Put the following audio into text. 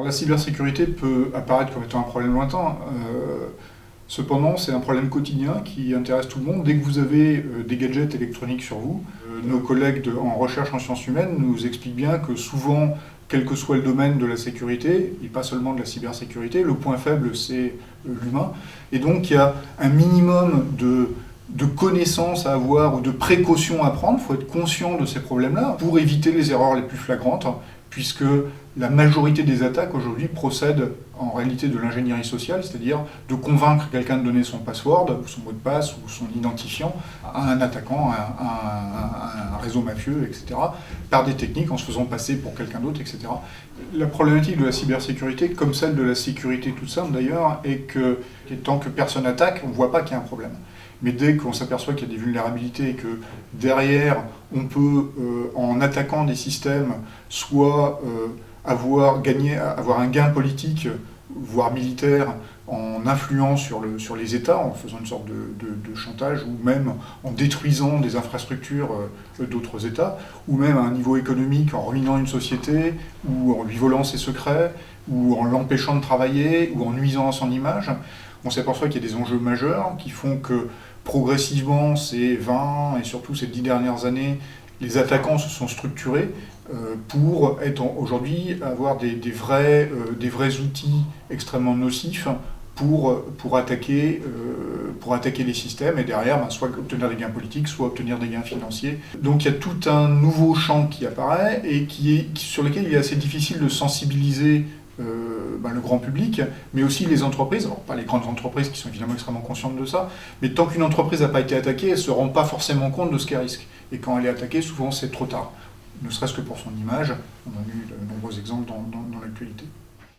Alors, la cybersécurité peut apparaître comme étant un problème lointain. Cependant, c'est un problème quotidien qui intéresse tout le monde. Dès que vous avez des gadgets électroniques sur vous, nos collègues en recherche en sciences humaines nous expliquent bien que souvent, quel que soit le domaine de la sécurité, et pas seulement de la cybersécurité, le point faible, c'est l'humain. Et donc, il y a un minimum de connaissances à avoir ou de précautions à prendre. Il faut être conscient de ces problèmes-là pour éviter les erreurs les plus flagrantes, puisque la majorité des attaques aujourd'hui procèdent en réalité de l'ingénierie sociale, c'est-à-dire de convaincre quelqu'un de donner son password, ou son mot de passe, ou son identifiant à un attaquant, à un réseau mafieux, etc., par des techniques, en se faisant passer pour quelqu'un d'autre, etc. La problématique de la cybersécurité, comme celle de la sécurité toute simple d'ailleurs, est que tant que personne attaque, on ne voit pas qu'il y a un problème. Mais dès qu'on s'aperçoit qu'il y a des vulnérabilités et que derrière, on peut, en attaquant des systèmes, soit avoir un gain politique, voire militaire, en influant sur les États, en faisant une sorte de chantage, ou même en détruisant des infrastructures d'autres États, ou même à un niveau économique, en ruinant une société, ou en lui volant ses secrets, ou en l'empêchant de travailler, ou en nuisant à son image, on s'aperçoit qu'il y a des enjeux majeurs qui font que progressivement, ces 20 et surtout ces 10 dernières années, les attaquants se sont structurés pour aujourd'hui avoir des vrais outils extrêmement nocifs pour attaquer les systèmes et derrière soit obtenir des gains politiques, soit obtenir des gains financiers. Donc il y a tout un nouveau champ qui apparaît et sur lequel il est assez difficile de sensibiliser le grand public, mais aussi les entreprises, alors pas les grandes entreprises qui sont évidemment extrêmement conscientes de ça, mais tant qu'une entreprise n'a pas été attaquée, elle ne se rend pas forcément compte de ce qu'elle risque. Et quand elle est attaquée, souvent c'est trop tard, ne serait-ce que pour son image. On a eu de nombreux exemples dans l'actualité.